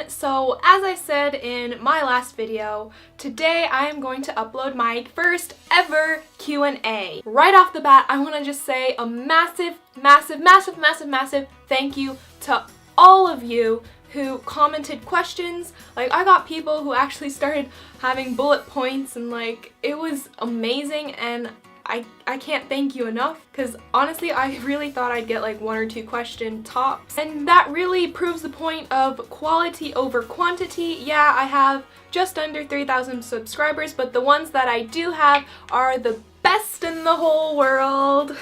So as I said in my last video, today I am going to upload my first ever Q&A. Right off the bat, I want to just say a massive thank you to all of you who commented questions. Like, I got people who actually started having bullet points, and like, it was amazing, and I can't thank you enough, because honestly I really thought I'd get like 1 or 2 question tops, and that really proves the point of quality over quantity. Yeah, I have just under 3,000 subscribers, but the ones that I do have are the best in the whole world.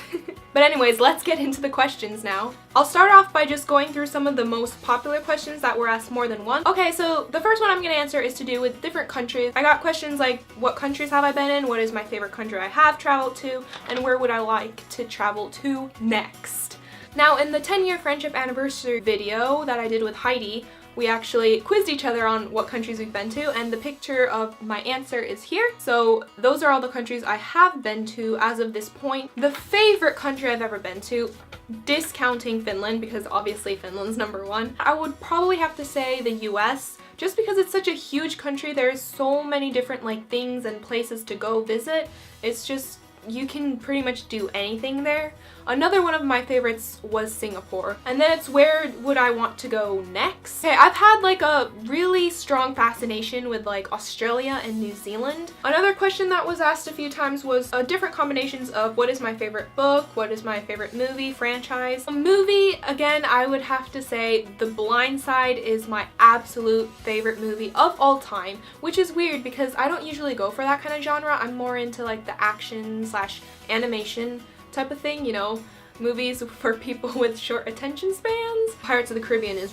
But anyways, let's get into the questions now. I'll start off by just going through some of the most popular questions that were asked more than once. Okay, so the first one I'm going to answer is to do with different countries. I got questions like, what countries have I been in, what is my favorite country I have traveled to, and where would I like to travel to next. Now, in the 10-year friendship anniversary video that I did with Heidi, we actually quizzed each other on what countries we've been to, and the picture of my answer is here. So those are all the countries I have been to as of this point. The favorite country I've ever been to, discounting Finland, because obviously Finland's #1, I would probably have to say the US, just because it's such a huge country. There's so many different like things and places to go visit. It's just, you can pretty much do anything there. Another one of my favorites was Singapore. And then it's where would I want to go next? Okay, I've had like a really strong fascination with like Australia and New Zealand. Another question that was asked a few times was different combinations of what is my favorite book, what is my favorite movie franchise. A movie, again, I would have to say The Blind Side is my absolute favorite movie of all time, which is weird because I don't usually go for that kind of genre. I'm more into like the action / animation type of thing, you know, movies for people with short attention spans. Pirates of the Caribbean is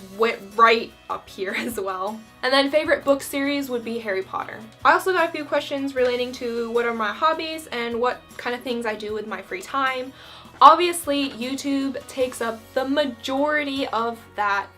right up here as well. And then favorite book series would be Harry Potter. I also got a few questions relating to what are my hobbies and what kind of things I do with my free time. Obviously, YouTube takes up the majority of that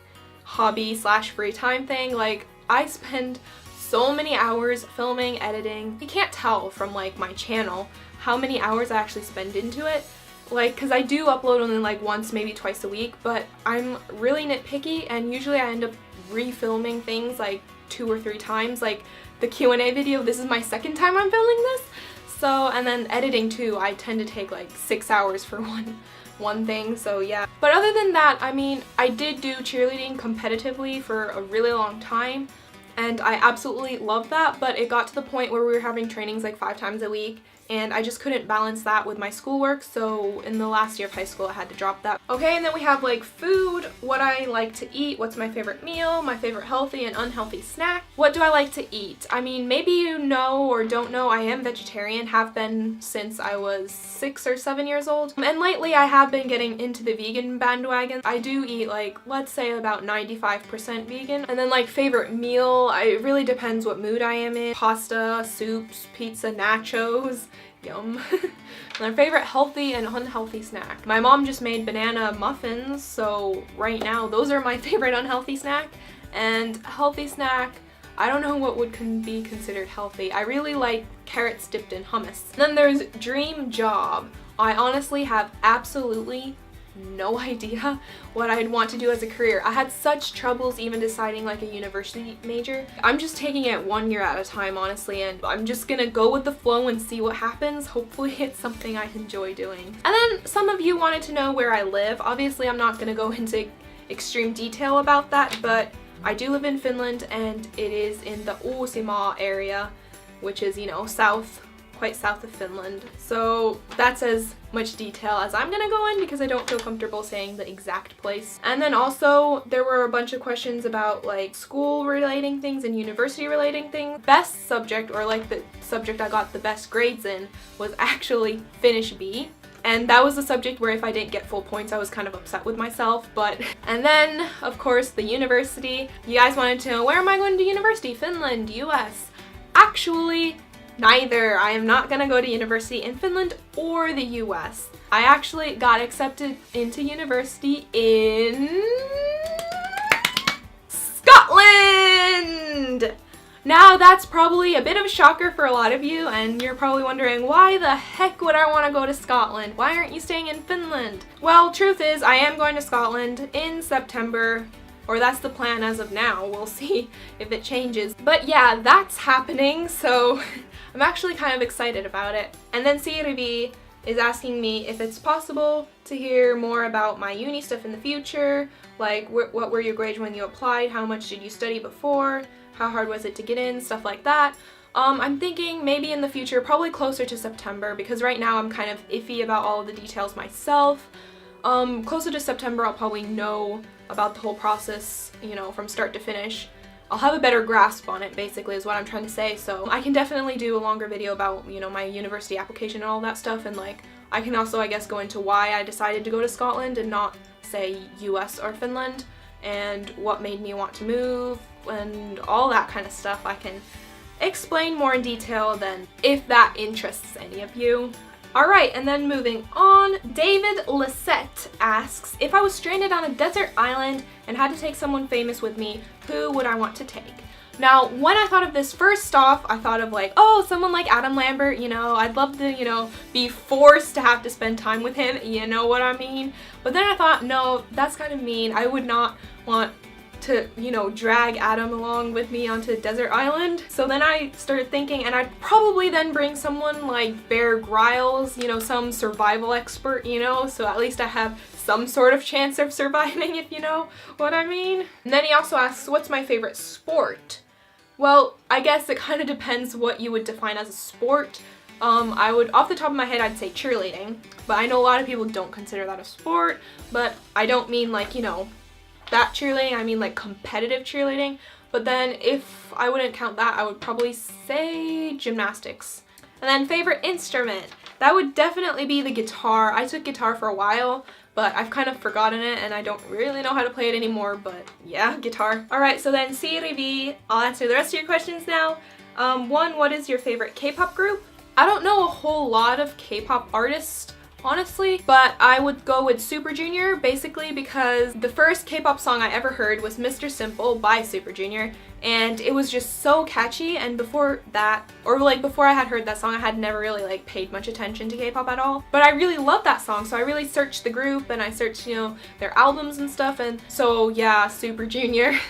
hobby / free time thing. Like, I spend so many hours filming, editing. You can't tell from like my channel how many hours I actually spend into it. Like, because I do upload only like once, maybe twice a week, but I'm really nitpicky, and usually I end up refilming things like 2 or 3 times. Like the Q&A video, this is my 2nd time I'm filming this. So, and then editing too, I tend to take like 6 hours for one thing, so yeah. But other than that, I mean, I did do cheerleading competitively for a really long time, and I absolutely loved that, but it got to the point where we were having trainings like 5 times a week, and I just couldn't balance that with my schoolwork, so in the last year of high school I had to drop that. Okay, and then we have like food, what I like to eat, what's my favorite meal, my favorite healthy and unhealthy snack. What do I like to eat? I mean, maybe you know or don't know, I am vegetarian, have been since I was 6 or 7 years old. And lately I have been getting into the vegan bandwagon. I do eat like, let's say about 95% vegan. And then like favorite meal, it really depends what mood I am in. Pasta, soups, pizza, nachos. Yum. My favorite healthy and unhealthy snack. My mom just made banana muffins, so right now those are my favorite unhealthy snack. And healthy snack, I don't know what would be considered healthy. I really like carrots dipped in hummus. And then there's dream job. I honestly have absolutely no idea what I'd want to do as a career. I had such troubles even deciding like a university major. I'm just taking it 1 year at a time, honestly, and I'm just gonna go with the flow and see what happens. Hopefully it's something I enjoy doing. And then some of you wanted to know where I live. Obviously I'm not gonna go into extreme detail about that, but I do live in Finland, and it is in the Uusimaa area, which is, you know, quite south of Finland. So that's as much detail as I'm gonna go in because I don't feel comfortable saying the exact place. And then also there were a bunch of questions about like school relating things and university relating things. Best subject, or like the subject I got the best grades in, was actually Finnish B. And that was the subject where if I didn't get full points, I was kind of upset with myself, but... And then, of course, the university. You guys wanted to know, where am I going to university? Finland, US. Actually, neither. I am not gonna go to university in Finland or the US. I actually got accepted into university in... Scotland! Now that's probably a bit of a shocker for a lot of you, and you're probably wondering, why the heck would I want to go to Scotland? Why aren't you staying in Finland? Well, truth is, I am going to Scotland in September. or that's the plan as of now. We'll see if it changes. But yeah, that's happening, so I'm actually kind of excited about it. And then Sirivi is asking me if it's possible to hear more about my uni stuff in the future, like what were your grades when you applied, how much did you study before, how hard was it to get in, stuff like that. I'm thinking maybe in the future, probably closer to September, because right now I'm kind of iffy about all of the details myself. Closer to September I'll probably know about the whole process, you know, from start to finish. I'll have a better grasp on it, basically, is what I'm trying to say, so I can definitely do a longer video about, you know, my university application and all that stuff, and like, I can also, I guess, go into why I decided to go to Scotland and not, say, US or Finland, and what made me want to move, and all that kind of stuff. I can explain more in detail then, if that interests any of you. Alright, and then moving on, David Lisette asks, if I was stranded on a desert island and had to take someone famous with me, who would I want to take? Now, when I thought of this, first off, I thought of like, oh, someone like Adam Lambert, you know, I'd love to, you know, be forced to have to spend time with him, you know what I mean? But then I thought, no, that's kind of mean. I would not want to, you know, drag Adam along with me onto a desert island. So then I started thinking, and I'd probably then bring someone like Bear Grylls, you know, some survival expert, you know, so at least I have some sort of chance of surviving, if you know what I mean. And then he also asks, what's my favorite sport? Well, I guess it kind of depends what you would define as a sport. I would, off the top of my head, I'd say cheerleading, but I know a lot of people don't consider that a sport, but I don't mean like, you know, that cheerleading, I mean like competitive cheerleading. But then if I wouldn't count that, I would probably say gymnastics. And then favorite instrument, that would definitely be the guitar. I took guitar for a while, but I've kind of forgotten it and I don't really know how to play it anymore, but yeah, guitar. Alright, so then Sirivi, I'll answer the rest of your questions now. One, what is your favorite K-pop group? I don't know a whole lot of K-pop artists, honestly, but I would go with Super Junior, basically because the first K-pop song I ever heard was Mr. Simple by Super Junior, and it was just so catchy. And before that, or like before I had heard that song, I had never really like paid much attention to K-pop at all, but I really loved that song, so I really searched the group and I searched, you know, their albums and stuff, and so yeah, Super Junior. And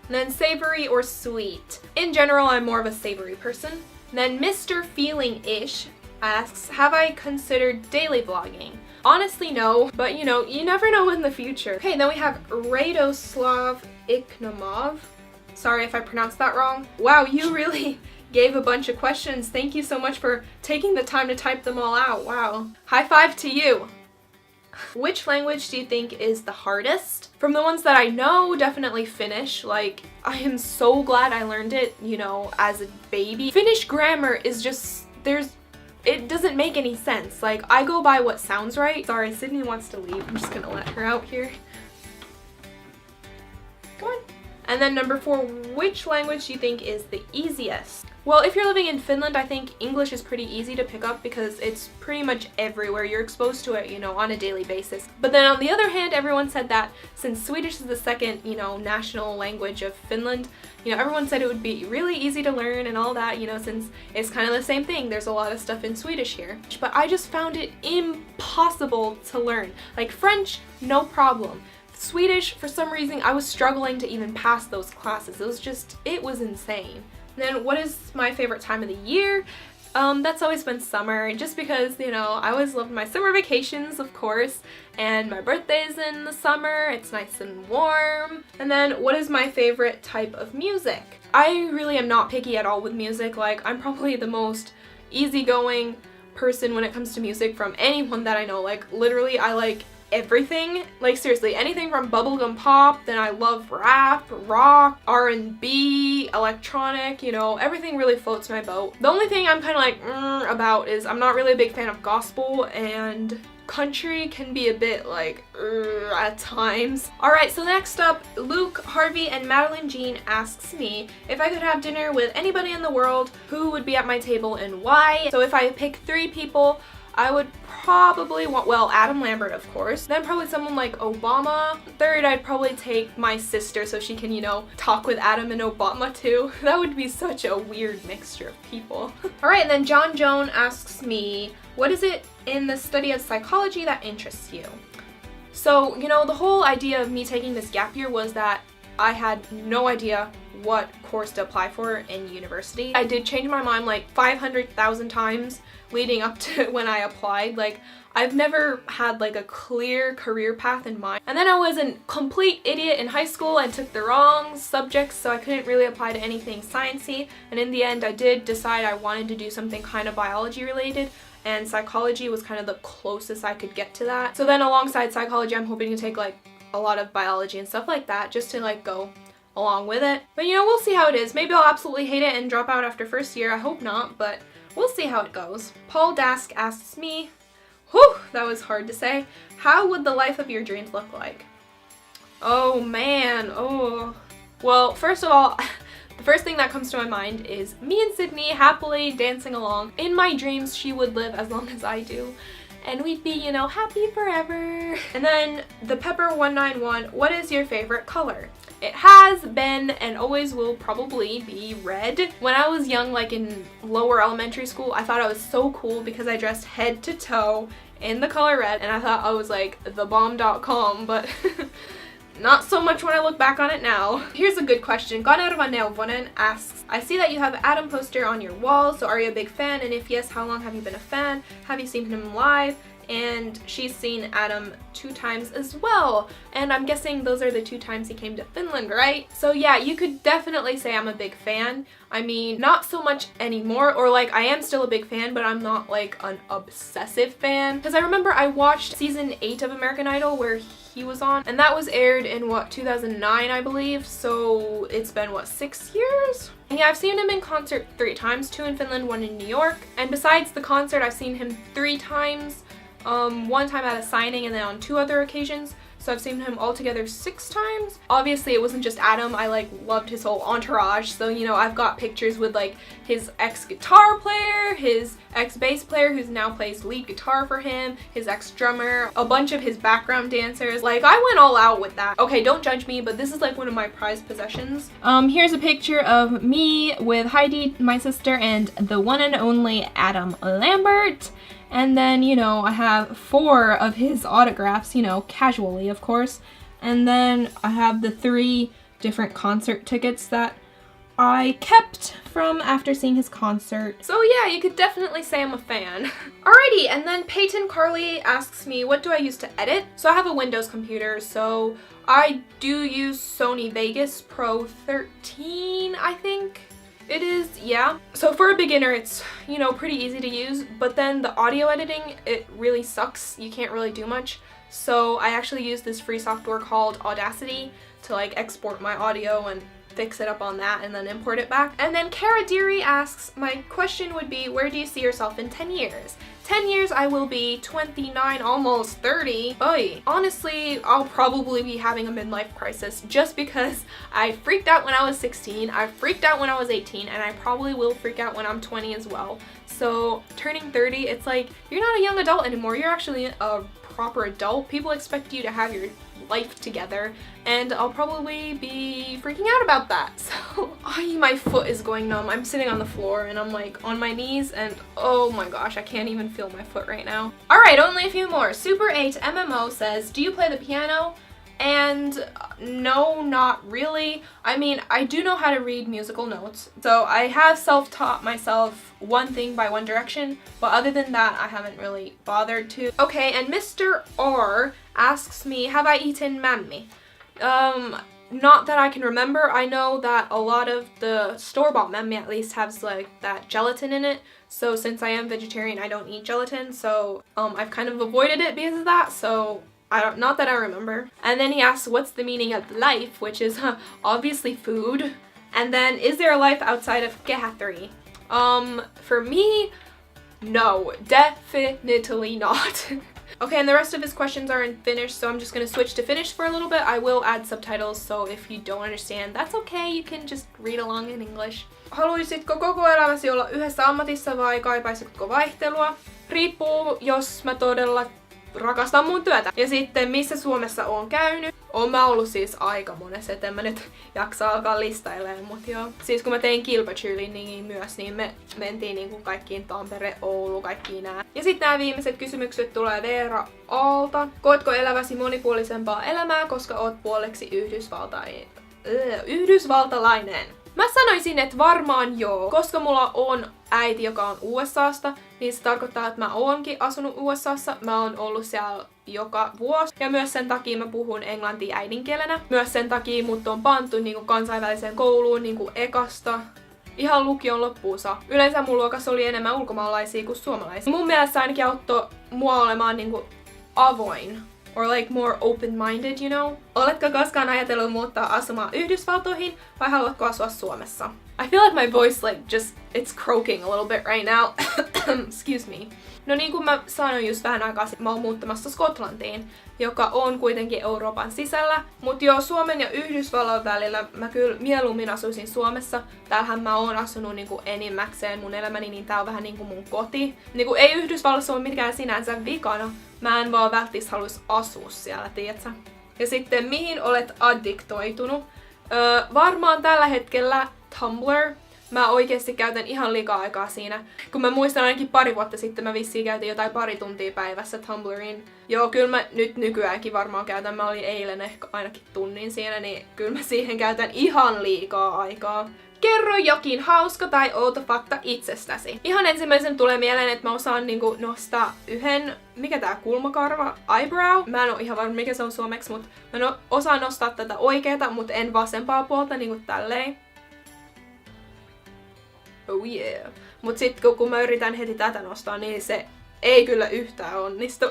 then savory or sweet. In general, I'm more of a savory person. And then Mr. Feeling-ish asks, have I considered daily vlogging? Honestly, no, but you know, you never know in the future. Okay, then we have Radoslav Iknomov. Sorry if I pronounced that wrong. Wow, you really gave a bunch of questions. Thank you so much for taking the time to type them all out. Wow. High five to you. Which language do you think is the hardest? From the ones that I know, definitely Finnish. Like, I am so glad I learned it, you know, as a baby. Finnish grammar is just, it doesn't make any sense. Like, I go by what sounds right. Sorry, Sydney wants to leave. I'm just gonna let her out here. Go on. And then number 4, which language do you think is the easiest? Well, if you're living in Finland, I think English is pretty easy to pick up because it's pretty much everywhere. You're exposed to it, you know, on a daily basis. But then on the other hand, everyone said that since Swedish is the second, you know, national language of Finland, you know, everyone said it would be really easy to learn and all that, you know, since it's kind of the same thing. There's a lot of stuff in Swedish here. But I just found it impossible to learn. Like French, no problem. Swedish, for some reason, I was struggling to even pass those classes. It was insane. And then what is my favorite time of the year? That's always been summer, just because, you know, I always loved my summer vacations, of course, and my birthday's in the summer, it's nice and warm. And then what is my favorite type of music? I really am not picky at all with music. Like, I'm probably the most easygoing person when it comes to music from anyone that I know. Like, literally, I like everything. Like, seriously, anything from bubblegum pop, then I love rap, rock, R&B, electronic, you know, everything really floats my boat. The only thing I'm kind of like about is I'm not really a big fan of gospel, and country can be a bit like at times. Alright, so next up, Luke, Harvey, and Madeline Jean asks me if I could have dinner with anybody in the world, who would be at my table and why. So if I pick 3 people, I would probably want, well, Adam Lambert, of course. Then probably someone like Obama. Third, I'd probably take my sister so she can, you know, talk with Adam and Obama too. That would be such a weird mixture of people. Alright, and then John Joan asks me, what is it in the study of psychology that interests you? So, you know, the whole idea of me taking this gap year was that I had no idea what course to apply for in university. I did change my mind like 500,000 times leading up to when I applied. Like, I've never had like a clear career path in mind. And then I was a complete idiot in high school and took the wrong subjects, so I couldn't really apply to anything sciencey. And in the end, I did decide I wanted to do something kind of biology related, and psychology was kind of the closest I could get to that. So then alongside psychology, I'm hoping to take like a lot of biology and stuff like that just to like go along with it. But you know, we'll see how it is. Maybe I'll absolutely hate it and drop out after first year. I hope not, but we'll see how it goes. Paul Dask asks me, whew, that was hard to say. How would the life of your dreams look like? Oh man, oh. Well, first of all, the first thing that comes to my mind is me and Sydney happily dancing along. In my dreams, she would live as long as I do, and we'd be, you know, happy forever. And then the Pepper191, what is your favorite color? It has been and always will probably be red. When I was young, like in lower elementary school, I thought I was so cool because I dressed head to toe in the color red, and I thought I was like the bomb.com, but not so much when I look back on it now. Here's a good question. Ganerva Neuvonen asks, I see that you have an Adam poster on your wall, so are you a big fan? And if yes, how long have you been a fan? Have you seen him live? And she's seen Adam 2 times as well. And I'm guessing those are the 2 times he came to Finland, right? So yeah, you could definitely say I'm a big fan. I mean, not so much anymore, or like I am still a big fan, but I'm not like an obsessive fan. Because I remember I watched season 8 of American Idol where he was on, and that was aired in what, 2009 I believe, so it's been what, 6 years? And yeah, I've seen him in concert 3 times, 2 in Finland, 1 in New York. And besides the concert, I've seen him 3 times. 1 time at a signing and then on 2 other occasions. So I've seen him altogether 6 times. Obviously it wasn't just Adam, I like loved his whole entourage. So you know, I've got pictures with like his ex-guitar player, his ex-bass player who's now plays lead guitar for him, his ex-drummer, a bunch of his background dancers. Like, I went all out with that. Okay, don't judge me, but this is like one of my prized possessions. Here's a picture of me with Heidi, my sister, and the one and only Adam Lambert. And then, you know, I have 4 of his autographs, you know, casually, of course. And then I have the 3 different concert tickets that I kept from after seeing his concert. So yeah, you could definitely say I'm a fan. Alrighty, and then Peyton Carly asks me, what do I use to edit? So I have a Windows computer, so I do use Sony Vegas Pro 13, I think it is, yeah. So for a beginner, it's, you know, pretty easy to use, but then the audio editing, it really sucks. You can't really do much. So I actually use this free software called Audacity to like export my audio and fix it up on that and then import it back. And then Kara Deary asks, my question would be, where do you see yourself in 10 years? 10 years I will be 29, almost 30. Oy. Honestly, I'll probably be having a midlife crisis just because I freaked out when I was 16, I freaked out when I was 18, and I probably will freak out when I'm 20 as well. So turning 30, it's like, you're not a young adult anymore, you're actually a proper adult. People expect you to have your life together, and I'll probably be freaking out about that. So, my foot is going numb. I'm sitting on the floor and I'm like on my knees, and oh my gosh, I can't even feel my foot right now. Alright, only a few more. Super 8 MMO says, do you play the piano? And no, not really. I mean, I do know how to read musical notes, so I have self-taught myself One Thing by One Direction, but other than that, I haven't really bothered to. Okay, and Mr. R asks me, have I eaten mammi? Not that I can remember. I know that a lot of the store-bought mammi at least has like that gelatin in it, so since I am vegetarian, I don't eat gelatin, so I've kind of avoided it because of that, so not that I remember. And then he asks, what's the meaning of life, which is obviously food. And then, is there a life outside of Kehä3? For me, no, definitely not. Okay, and the rest of his questions are in Finnish, so I'm just gonna switch to Finnish for a little bit. I will add subtitles, so if you don't understand, that's okay, you can just read along in English. Haluaisitko koko elämäsi olla yhdessä ammatissa vai kaipaisitko vaihtelua? Riippuu, jos mä todella rakastan mun työtä. Ja sitten, missä Suomessa oon käynyt? Oon mä ollut siis aika monessa, et en mä nyt jaksa alkaa listailemaan, mut joo. Siis kun mä tein kilpacheerleadingia myös, niin me mentiin niinku kaikkiin Tampere, Oulu, kaikkiin nää. Ja sitten nämä viimeiset kysymykset tulee Veera Aalta. Koetko eläväsi monipuolisempaa elämää, koska oot puoleksi Yhdysvaltalainen. Mä sanoisin, että varmaan joo, koska mulla on äiti, joka on USAsta, niin se tarkoittaa, että mä oonkin asunut USAssa. Mä oon ollut siellä joka vuosi. Ja myös sen takia mä puhun englantia äidinkielenä. Myös sen takia mut on pantu niinku kansainväliseen kouluun niinku ekasta ihan lukion loppuun saa. Yleensä mun luokassa oli enemmän ulkomaalaisia kuin suomalaisia. Mun mielestä ainakin auttoi mua olemaan niinku avoin. Or like more open-minded, you know? Oletko koskaan ajatellut muuttaa asumaan Yhdysvaltoihin vai haluatko asua Suomessa? I feel like my voice like just, it's croaking a little bit right now. Excuse me. No niin kuin mä sanoin just vähän aikaa sitten, mä oon muuttamassa Skotlantiin, joka on kuitenkin Euroopan sisällä. Mut joo, Suomen ja Yhdysvallan välillä mä kyllä mieluummin asuisin Suomessa. Täällähän mä oon asunut niinku enimmäkseen mun elämäni, niin tää on vähän niinku mun koti. Niinku ei Yhdysvallassa ole mitkään sinänsä vikana. Mä en vaan välttis halus asua siellä, tiiätsä? Ja sitten mihin olet addiktoitunut? Varmaan tällä hetkellä Tumblr. Mä oikeesti käytän ihan liikaa aikaa siinä. Kun mä muistan ainakin pari vuotta sitten mä vissiin käytin jotain pari tuntia päivässä Tumblriin. Joo, kyllä mä nyt nykyäänkin varmaan käytän. Mä olin eilen ehkä ainakin tunnin siinä, niin kyllä mä siihen käytän ihan liikaa aikaa. Kerro jokin hauska tai outo fakta itsestäsi. Ihan ensimmäisen tulee mieleen, että mä osaan niinku nostaa yhden, mikä tää kulmakarva, eyebrow. Mä en oo ihan varma mikä se on suomeksi, mutta mä osaan nostaa tätä oikeeta, mutta en vasempaa puolta niinku tälleen. Oh yeah. Mut sit kun mä yritän heti tätä nostaa, niin se ei kyllä yhtään onnistu.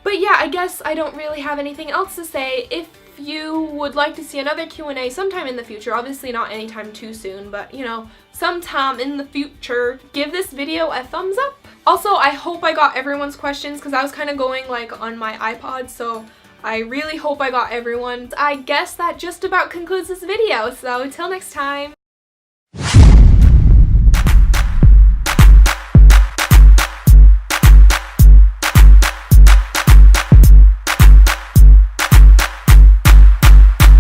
But yeah, I guess I don't really have anything else to say. If you would like to see another Q&A sometime in the future, obviously not anytime too soon, but you know, sometime in the future, give this video a thumbs up. Also, I hope I got everyone's questions because I was kind of going like on my iPod, so I really hope I got everyone. I guess that just about concludes this video, so till next time.